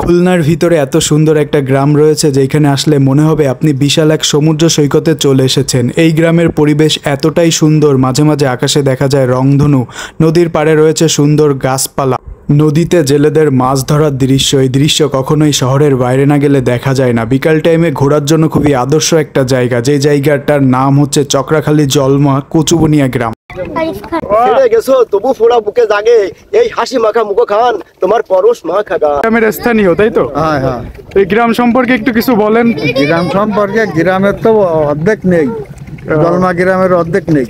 খুলনার ভিতরে এত সুন্দর একটা গ্রাম রয়েছে যেখানে আসলে মনে হবে আপনি বিশাল এক সমুদ্র সৈকতে চলে এসেছেন। এই গ্রামের পরিবেশ এতটাই সুন্দর, মাঝে মাঝে আকাশে দেখা যায় রংধনু, নদীর পাড়ে রয়েছে সুন্দর গাছপালা, নদীতে জেলেদের মাছ ধরার দৃশ্য। এই দৃশ্য কখনোই শহরের বাইরে না গেলে দেখা যায় না। বিকাল টাইমে ঘোরার জন্য খুবই আদর্শ একটা জায়গা, যে জায়গাটার নাম হচ্ছে চক্রাখালী জলমা কচুবনিয়া গ্রাম। গেছো তবু ফোড়া বুকে জাগে, এই হাসি মাখা মুখ খান তোমার পরশ মা খাগা। গ্রামের স্থানীয়, তাই তো? হ্যাঁ হ্যাঁ। এই গ্রাম সম্পর্কে একটু কিছু বলেন। গ্রাম সম্পর্কে গ্রামের তো অর্ধেক নেই, জলমা গ্রামের অর্ধেক নেই।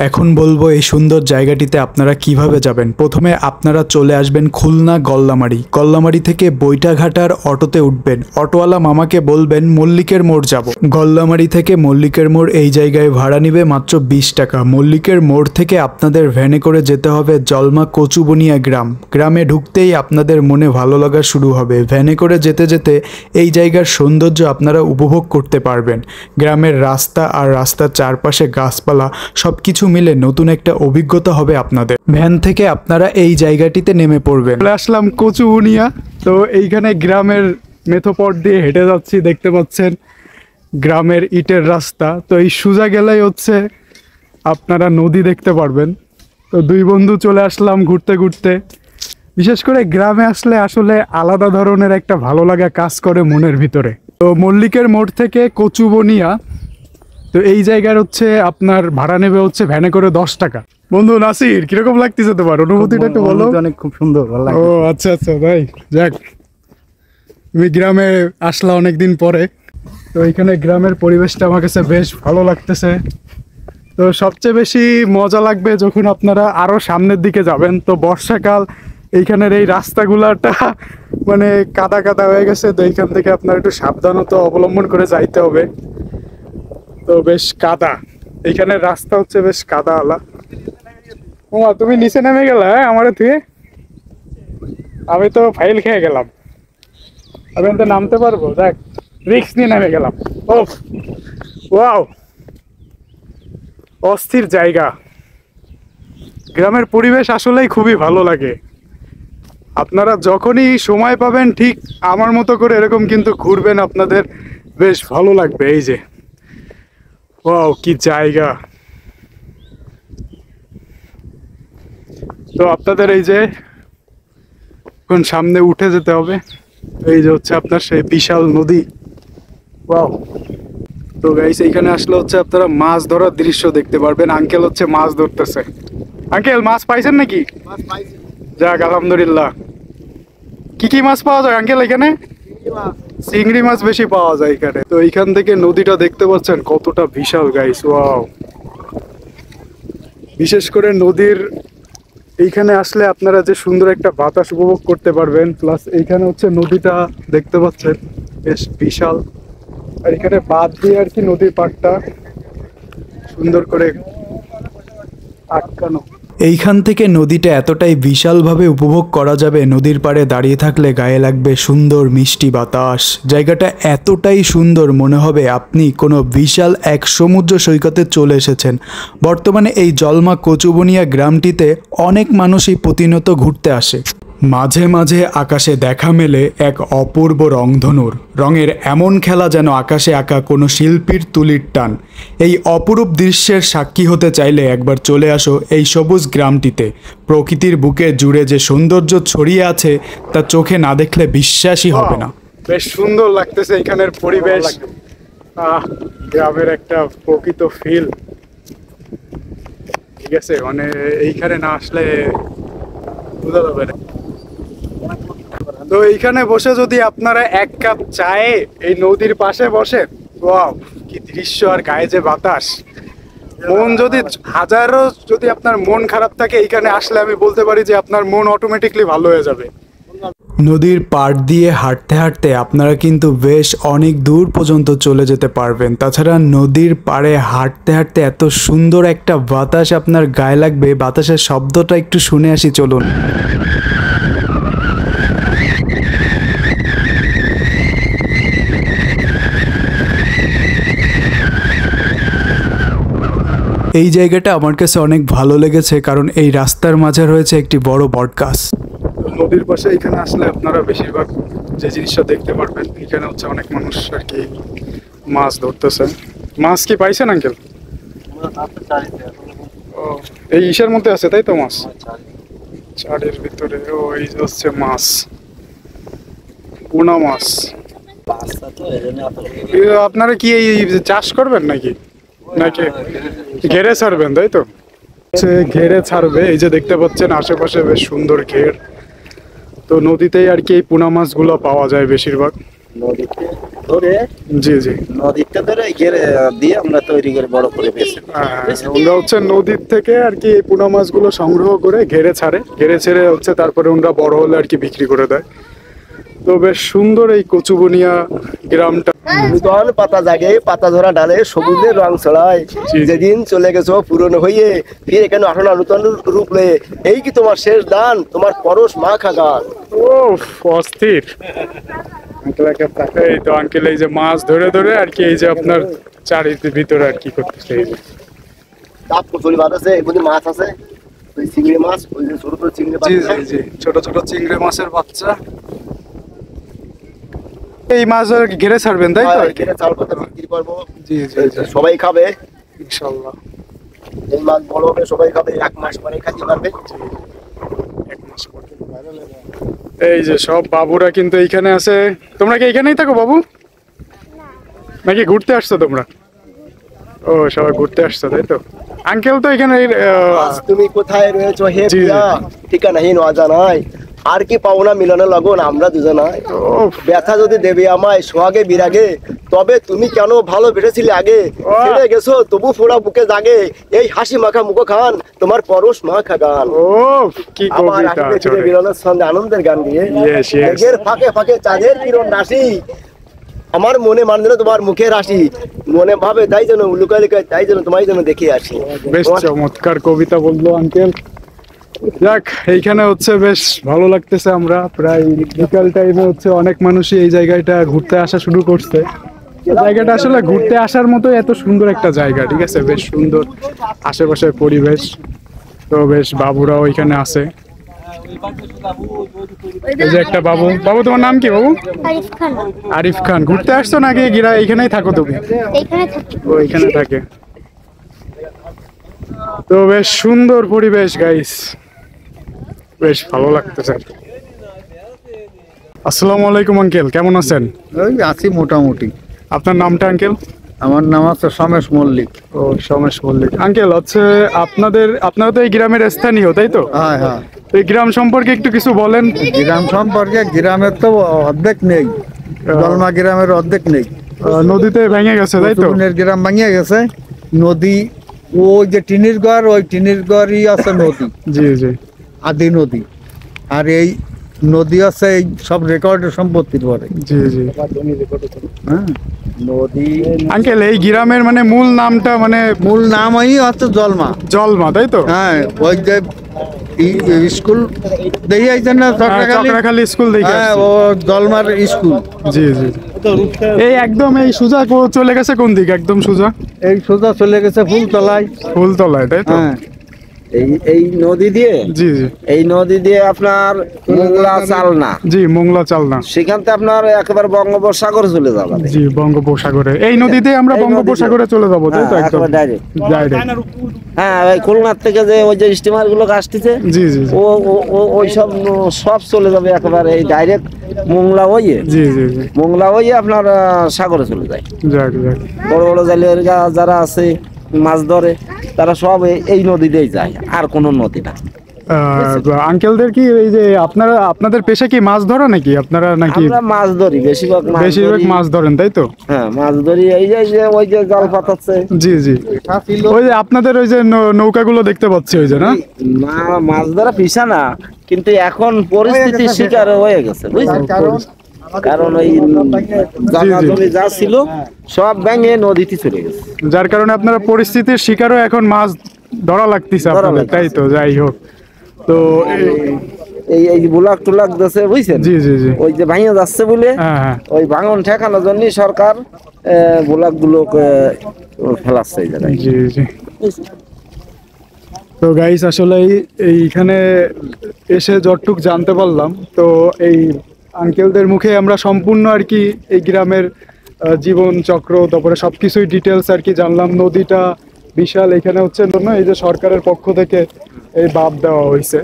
এখন বলবো এই সুন্দর জায়গাটিতে আপনারা কিভাবে যাবেন। প্রথমে আপনারা চলে আসবেন খুলনা গল্লামারি। গল্লামারি থেকে বৈটাঘাটার অটোতে উঠবেন। অটোওয়ালা মামাকে বলবেন মল্লিকের মোড় যাব। গল্লামারি থেকে মল্লিকের মোড় এই জায়গায় ভাড়া নিবে মাত্র 20 টাকা। মল্লিকের মোড় থেকে আপনাদের ভ্যানে করে যেতে হবে জলমা কচুবনিয়া গ্রাম। গ্রামে ঢুকতেই আপনাদের মনে ভালো লাগা শুরু হবে। ভ্যানে করে যেতে যেতে এই জায়গার সৌন্দর্য আপনারা উপভোগ করতে পারবেন। গ্রামের রাস্তা আর রাস্তার চারপাশে গাছপালা সবকিছু মিলে নতুন একটা অভিজ্ঞতা হবে আপনাদের। ভ্যান থেকে আপনারা এই জায়গাটিতে নেমে পড়বেন। চলে আসলাম কচুবনিয়া। তো এইখানে গ্রামের মেথোপথ দিয়ে হেঁটে যাচ্ছি, দেখতে পাচ্ছেন গ্রামের ইটের রাস্তা। তো এই সোজা গেলেই হচ্ছে আপনারা নদী দেখতে পারবেন। তো দুই বন্ধু চলে আসলাম ঘুরতে ঘুরতে। বিশেষ করে গ্রামে আসলে আসলে আলাদা ধরনের একটা ভালো লাগা কাজ করে মনের ভিতরে। তো মল্লিকের মোড় থেকে কচুবনিয়া, তো এই জায়গার হচ্ছে আপনার ভাড়া নেবে হচ্ছে ভ্যানে করে 10 টাকা। বন্ধু নাসির, কিরকম লাগতেছে তোমার অনুভূতিটা একটু বলো। অনেক খুব সুন্দর, ভালো লাগে। ও আচ্ছা আচ্ছা ভাই, যাক তুমি গ্রামে আসলা অনেকদিন পরে। তো এইখানে গ্রামের পরিবেশটা আমার কাছে বেশ ভালো লাগতেছে। তো সবচেয়ে বেশি মজা লাগবে যখন আপনারা আরো সামনের দিকে যাবেন। তো বর্ষাকাল, এইখানের এই রাস্তাগুলাটা মানে কাদা কাদা হয়ে গেছে। তো এইখান থেকে আপনার একটু সাবধানতা অবলম্বন করে যাইতে হবে। তো বেশ কাদা, এইখানে রাস্তা হচ্ছে বেশ কাদা আলা। ওমা তুমি নিচে নেমে গেলা আমারে তুই? আমি তো ফাইল খেয়ে গেলাম। আমি তো নামতে পারবো? দেখ, রিক্স নিয়ে নেমে গেলাম। ওফ, ওয়াও, অস্থির জায়গা। গ্রামের পরিবেশ আসলেই খুবই ভালো লাগে। আপনারা যখনই সময় পাবেন ঠিক আমার মতো করে এরকম কিন্তু ঘুরবেন, আপনাদের বেশ ভালো লাগবে। এই যে ওয়াও, কি জায়গা। তো আপনাদের এই যে এখন সামনে উঠে যেতে হবে। এই যে হচ্ছে আপনার সেই বিশাল নদী। ওয়াও। তো গাইস, এইখানে আসলে হচ্ছে আপনারা মাছ ধরার দৃশ্য দেখতে পারবেন। আঙ্কেল হচ্ছে মাছ ধরতেছে। আঙ্কেল মাছ পাইছেন নাকি? যাক আলহামদুলিল্লাহ। কি কি মাছ পাওয়া যায় আঙ্কেল এখানে? চিংড়ি মাছ বেশি পাওয়া যায় এখানে। তো এইখান থেকে নদীটা দেখতে পাচ্ছেন কতটা বিশাল গাইস। ওয়াও। বিশেষ করে নদীর এইখানে আসলে আপনারা যে সুন্দর একটা বাতাস উপভোগ করতে পারবেন। প্লাস এইখানে হচ্ছে নদীটা দেখতে পাচ্ছেন বেশ বিশাল। আর এখানে বাঁধ দিয়ে আর কি নদীর পাড়টা সুন্দর করে আটকানো। এইখান থেকে নদীটা এতটাই বিশালভাবে উপভোগ করা যাবে, নদীর পাড়ে দাঁড়িয়ে থাকলে গায়ে লাগবে সুন্দর মিষ্টি বাতাস। জায়গাটা এতটাই সুন্দর মনে হবে আপনি কোনো বিশাল এক সমুদ্র সৈকতে চলে এসেছেন। বর্তমানে এই জলমা কচুবনিয়া গ্রামটিতে অনেক মানুষই প্রতিনিয়ত ঘুরতে আসে। মাঝে মাঝে আকাশে দেখা মেলে এক অপূর্ব রংধনুর। রঙের এমন খেলা যেন আকাশে আঁকা কোনো শিল্পীর তুলির টান। এই অপরূপ দৃশ্যের সাক্ষী হতে চাইলে একবার চলে আসো এই সবুজ গ্রামটিতে। প্রকৃতির বুকে জুড়ে যে সৌন্দর্য ছড়িয়ে আছে তা চোখে না দেখলে বিশ্বাসই হবে না। বেশ সুন্দর লাগতেছে এখানের পরিবেশ। গ্রামের একটা প্রকৃত ফিল। ঠিক আছে, মানে এইখানে না আসলে বোঝা যাবে না। তো এইখানে বসে যদি আপনারা এক কাপ চায়ে এই নদীর পাশে বসে, ওয়াও কি দৃশ্য, আর গায়ে যে বাতাস। মন যদি হাজারো যদি আপনার মন খারাপ থাকে, এইখানে আসলে আমি বলতে পারি যে আপনার মন অটোমেটিকলি ভালো হয়ে যাবে। নদীর পাড় দিয়ে হাঁটতে হাঁটতে আপনারা কিন্তু বেশ অনেক দূর পর্যন্ত চলে যেতে পারবেন। তাছাড়া নদীর পাড়ে হাঁটতে হাঁটতে এত সুন্দর একটা বাতাস আপনার গায়ে লাগবে। বাতাসের শব্দটা একটু শুনে আসি, চলুন। এই জায়গাটা আমার কাছে অনেক ভালো লেগেছে, কারণ এই রাস্তার মাঝে রয়েছে একটি বড় বটগাছ। নদীর পাশে এখানে আসলে আপনারা বেশিরভাগ যে জিনিসটা দেখতে পারবেন এখানে হচ্ছে অনেক মানুষ আর কি মাছ ধরতেছে। মাছ কি পাইছেন আঙ্কেল? ও, এই ইসের মধ্যে আছে তাই তো মাছ? চারের ভিতরে। ও, এই যে হচ্ছে মাছ, পোনা মাছ। আপনারা কি এই চাষ করবেন নাকি নাকি ঘেরে ছাড়বেন তাই তো? ঘেরে ছাড়বে। এই যে দেখতে পাচ্ছেন আশেপাশে বেশ সুন্দর ঘের। তো নদীতেই আর কি এই পোনা মাছগুলো পাওয়া যায় বেশিরভাগ। নদীতে ধরে, জি জি, নদীতে ধরে ঘেরে দিয়ে আমরা তৈরি করে বড় করে বেশি। ওরা হচ্ছে নদীর থেকে আর কি এই পোনা মাছগুলো সংগ্রহ করে ঘেরে ছাড়ে, ঘেরে ছেড়ে হচ্ছে তারপরে ওরা বড় হলে আর কি বিক্রি করে দেয়। তো বেশ সুন্দর এই কচুবনিয়া গ্রামটা। নূতন পাতা জাগে, পাতা ধরা ডালে সবুজের রং ছড়ায়। যেদিন চলে গেছো পুরনো হইয়ে, ফিরে কেন আসো না নূতন রূপ লয়ে? এই কি তোমার শেষ দান, তোমার পরশ মাখা গান। ও, অস্থির। এই তো আঙ্কেল এই যে মাছ ধরে ধরে আর কি এই যে আপনার চারিদির ভিতরে আর কি করতেছে। এই যে তাপ কচুরি ভাত আছে, এগুলি মাছ আছে, ওই চিংড়ি মাছ, ওই যে ছোট ছোট চিংড়ি জি মাছ। জি জি, ছোট ছোট চিংড়ি মাছের বাচ্চা। এই মাছ আর কি ঘেরে ছাড়বেন তাই তো? ঘেরে চাল পাতা বিক্রি করবো। জি জি জি, সবাই খাবে ইনশাআল্লাহ। এই মাছ বড় হবে, সবাই খাবে, 1 মাস পরে খাইতে পারবে। এক মাস পরে। এই যে সব বাবুরা কিন্তু এইখানে আছে। তোমরা কি এইখানেই থাকো বাবু, নাকি ঘুরতে আসছো তোমরা? ও, সবাই ঘুরতে আসছো তাই তো? আঙ্কেল তো এখানে আজ তুমি কোথায় রয়েছো হে জি, জি। প্রিয়া, ঠিকানাহীন অজানায়, আর কি পাওনা মিলনে লগন আমরা দুজনায়। ও, ব্যথা যদি দেবে আমায় সোহাগে বিরাগে, তবে তুমি কেন ভালোবেসেছিলে আগে? ছেড়ে গেছো তবু ফোড়া বুকে জাগে, এই হাসি মাখা মুখখান, তোমার পরশ মাখা গান। ও, কি আবার কবিতা আসবে ফিরে চলে। মিলনের সঙ্গে আনন্দের গান দিয়ে। Yes, yes. মেঘের ফাঁকে ফাঁকে চাঁদের কিরণ রাশি, আমার মনে মান যেন তোমার মুখের হাসি, মনে ভাবে তাই যেন লুকায় লুকায়, তাই যেন তোমায় যেন দেখে আসি। বেশ চমৎকার কবিতা বললো আঙ্কেল। যাক, এইখানে হচ্ছে বেশ ভালো লাগতেছে। আমরা প্রায় বিকাল টাইমে হচ্ছে অনেক মানুষই এই জায়গাটা ঘুরতে আসা শুরু করছে। জায়গাটা আসলে ঘুরতে আসার মতো এত সুন্দর একটা জায়গা, ঠিক আছে, বেশ সুন্দর আশেপাশের পরিবেশ। তো বেশ বাবুরাও এখানে আছে। এই যে একটা বাবু। বাবু, তোমার নাম কি বাবু? আরিফ খান। আরিফ খান। ঘুরতে আসছো নাকি এইখানেই থাকো তুমি? এখানে থাকি। ও, এখানে থাকে। তো বেশ সুন্দর পরিবেশ গাইস, বেশ ভালো লাগতেছে। আসসালামু আলাইকুম আঙ্কেল, কেমন আছেন? ওই আছি মোটামুটি। আপনার নামটা আঙ্কেল? আমার নাম আছে সমেশ মল্লিক। ও, সমেশ মল্লিক। আঙ্কেল হচ্ছে আপনারা তো এই গ্রামের স্থানীয় তাই তো? হ্যাঁ হ্যাঁ। তো এই গ্রাম সম্পর্কে একটু কিছু বলেন। গ্রাম সম্পর্কে, গ্রামের তো অর্ধেক নেই, জলমা গ্রামের অর্ধেক নেই। নদীতে ভেঙে গেছে তাই তো? কচুবনের গ্রাম ভাঙিয়ে গেছে। নদী, ওই যে টিনির ঘর, ওই টিনির ঘরই আছে নদী, জি জি আদি নদী। আর এই নদী আছে এই সব রেকর্ডের সম্পত্তির পরে। জি জি। হ্যাঁ, নদী আঙ্কেল এই গ্রামের মানে মূল নামটা মানে মূল নামই হচ্ছে জলমা। জলমা তাই তো? হ্যাঁ, ওই যে স্কুল দেখে আইছেন না চক্রাখালী? চক্রাখালী স্কুল দেখে হ্যাঁ, আসছি। ও জলমার স্কুল। জি জি। এই একদম এই সোজা চলে গেছে কোন দিকে? একদম সোজা এই সোজা চলে গেছে ফুলতলায়। ফুলতলায় তাই তো? হ্যাঁ, এই নদী দিয়ে, জি জি এই নদী দিয়ে আপনার মোংলা চালনা, জি, মোংলা চালনা। সেখান থেকে আপনার একেবারে বঙ্গোপসাগর চলে যাবে। জি, বঙ্গোপসাগরে। এই নদীতে আমরা এই বঙ্গোপসাগরে চলে যাবো তাই তো? একদম ডাইরেক্ট। ডাইরেক্ট। হ্যাঁ, ওই খুলনার থেকে যে ওই যে স্টিমার গুলো আসতেছে, জি জি জি। ওই সব সব চলে যাবে একেবারে এই ডাইরেক্ট মোংলা হয়ে। জি জি জি। মোংলা হয়ে আপনার সাগরে চলে যায়। যাক যাক। বড় বড় জালের যারা আছে মাছ ধরে, তারা সব এই নদী দিয়েই যায়, আর কোনো নদী না। আঙ্কেলদের কি এই যে আপনাদের পেশা কি মাছ ধরা নাকি আপনারা? নাকি আমরা মাছ ধরি, বেশিরভাগ বেশিরভাগ ধরি। মাছ ধরেন তাই তো? হ্যাঁ, মাছ ধরি। এই যে ওই যে জাল পাতাচ্ছে, জি জি। ওই যে আপনাদের ওই যে নৌকাগুলো দেখতে পাচ্ছি, ওই যে না? মাছ ধরা পেশা না, কিন্তু এখন পরিস্থিতির শিকার হয়ে গেছে, বুঝছেন? কারণ ওই জায়গা জমি যা ছিল সব ভেঙে নদীতে চলে গেছে। যার কারণে আপনারা পরিস্থিতির শিকারও এখন মাছ ধরা লাগতেছে আপনাদের, তাই তো? যাই হোক, তো এই বুলাক টুলাক দিচ্ছে, বুঝছেন? জি জি জি। ওই যে ভাঙে যাচ্ছে বলে হ্যাঁ হ্যাঁ। ওই ভাঙন ঠেকানোর জন্য সরকার বুলাক গুলো ফেলাচ্ছে এই জায়গায়। জি জি। তো গাইস, আসলে এইখানে এসে যতটুক জানতে পারলাম, তো এই আঙ্কেলদের মুখে আমরা সম্পূর্ণ আর কি এই গ্রামের জীবন চক্র, তারপরে সবকিছুই ডিটেলস আর কি জানলাম। নদীটা বিশাল, এখানে হচ্ছে না এই যে সরকারের পক্ষ থেকে এই বাঁধ দেওয়া হয়েছে।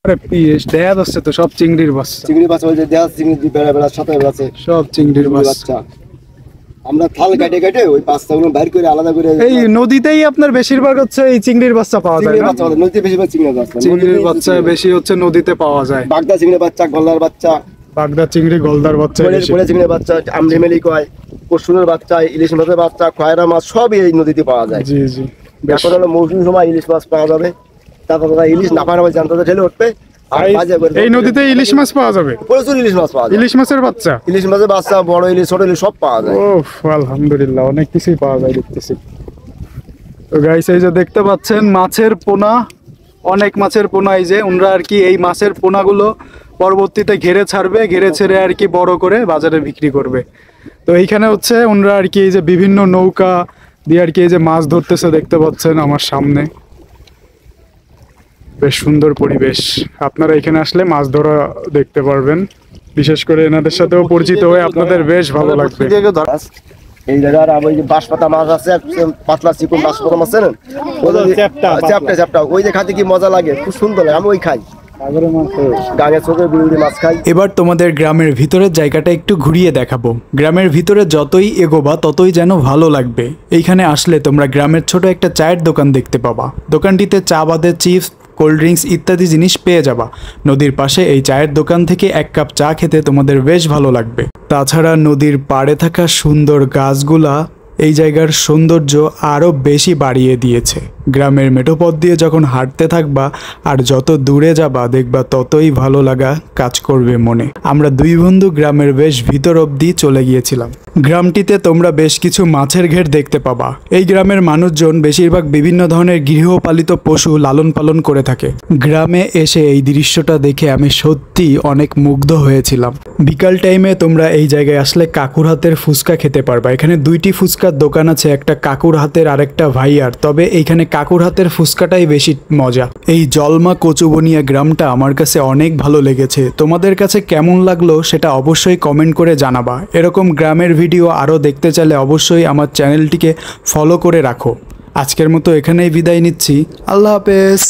আরে পিস দেখা যাচ্ছে তো সব চিংড়ির বাচ্চা, চিংড়ি বাচ্চা ওই যে দেওয়া চিংড়ি বেড়া বেড়া সাথে আছে সব চিংড়ির বাচ্চা। বাচ্চা। আমরা থাল কাটে কাটে ওই বাচ্চাগুলো বাইর করে আলাদা করে এই নদীতেই আপনার বেশিরভাগ হচ্ছে এই চিংড়ির বাচ্চা পাওয়া যায় চিংড়ি না? বাচ্চা নদীতে বেশিরভাগ চিংড়ি বাচ্চা, চিংড়ির বাচ্চা বেশি হচ্ছে নদীতে পাওয়া যায়। বাগদা চিংড়ি বাচ্চা, গলদার বাচ্চা, বাগদা চিংড়ি, গলদার বাচ্চা বেশি। বলে চিংড়ি বাচ্চা, আমরিমেলি কয়, কসুনের বাচ্চা, ইলিশ মাছের বাচ্চা, খয়রা মাছ সবই এই নদীতে পাওয়া যায়। জি জি। এখন হলো মৌসুমী সময় ইলিশ মাছ পাওয়া যাবে, তারপর ইলিশ না পাওয়া জানতে ঢেলে উঠবে। আর বাজে করে এই নদীতে ইলিশ মাছ পাওয়া যাবে, প্রচুর ইলিশ মাছ পাওয়া যায়। ইলিশ মাছের বাচ্চা, ইলিশ মাছের বাচ্চা, বড় ইলিশ, ছোট ইলিশ সব পাওয়া যায়। ও আলহামদুলিল্লাহ, অনেক কিছুই পাওয়া যায় দেখতেছি। তো গাইস এই যে দেখতে পাচ্ছেন মাছের পোনা, অনেক মাছের পোনা। এই যে ওনারা আর কি এই মাছের পোনাগুলো পরবর্তীতে ঘেরে ছাড়বে, ঘেরে ছেড়ে আর কি বড় করে বাজারে বিক্রি করবে। তো এইখানে হচ্ছে ওনারা আর কি এই যে বিভিন্ন নৌকা দিয়ে আর কি এই যে মাছ ধরতেছে দেখতে পাচ্ছেন আমার সামনে। বেশ সুন্দর পরিবেশ, আপনারা এখানে আসলে মাছ ধরা দেখতে পারবেন। বিশেষ করে এনাদের সাথেও পরিচিত হয়ে আপনাদের বেশ ভালো লাগবে। এই জায়গার ওই যে বাঁশপাতা মাছ আছে, পাতলা চিকন বাঁশপাতা মাছ আছে না, চ্যাপটা চ্যাপটা, ওই যে খাতে কি মজা লাগে, খুব সুন্দর লাগে। আমি ওই খাই, গাঙের চোখে বিউড়ি মাছ খাই। এবার তোমাদের গ্রামের ভিতরের জায়গাটা একটু ঘুরিয়ে দেখাবো। গ্রামের ভিতরে যতই এগোবা ততই যেন ভালো লাগবে। এইখানে আসলে তোমরা গ্রামের ছোট একটা চায়ের দোকান দেখতে পাবা। দোকানটিতে চা বাদে চিপস, কোল্ড ড্রিঙ্কস ইত্যাদি জিনিস পেয়ে যাবা। নদীর পাশে এই চায়ের দোকান থেকে এক কাপ চা খেতে তোমাদের বেশ ভালো লাগবে। তাছাড়া নদীর পাড়ে থাকা সুন্দর গাছগুলা এই জায়গার সৌন্দর্য আরও বেশি বাড়িয়ে দিয়েছে। গ্রামের মেঠোপথ দিয়ে যখন হাঁটতে থাকবা আর যত দূরে যাবা দেখবা ততই ভালো লাগা কাজ করবে মনে। আমরা দুই বন্ধু গ্রামের বেশ ভিতর অবধি চলে গিয়েছিলাম। গ্রামটিতে তোমরা বেশ কিছু মাছের ঘের দেখতে পাবা। এই গ্রামের মানুষজন বেশিরভাগ বিভিন্ন ধরনের গৃহপালিত পশু লালন পালন করে থাকে। গ্রামে এসে এই দৃশ্যটা দেখে আমি সত্যি অনেক মুগ্ধ হয়েছিলাম। বিকাল টাইমে তোমরা এই জায়গায় আসলে কাকুর হাতের ফুচকা খেতে পারবা। এখানে দুইটি ফুচকার দোকান আছে, একটা কাকুর হাতের আর একটা ভাইয়ার। তবে এইখানে কাকুর হাতের ফুচকাটাই বেশি মজা। এই জলমা কচুবনিয়া গ্রামটা আমার কাছে অনেক ভালো লেগেছে। তোমাদের কাছে কেমন লাগলো সেটা অবশ্যই কমেন্ট করে জানাবা। এরকম গ্রামের ভিডিও আরও দেখতে চাইলে অবশ্যই আমার চ্যানেলটিকে ফলো করে রাখো। আজকের মতো এখানেই বিদায় নিচ্ছি। আল্লাহ হাফেজ।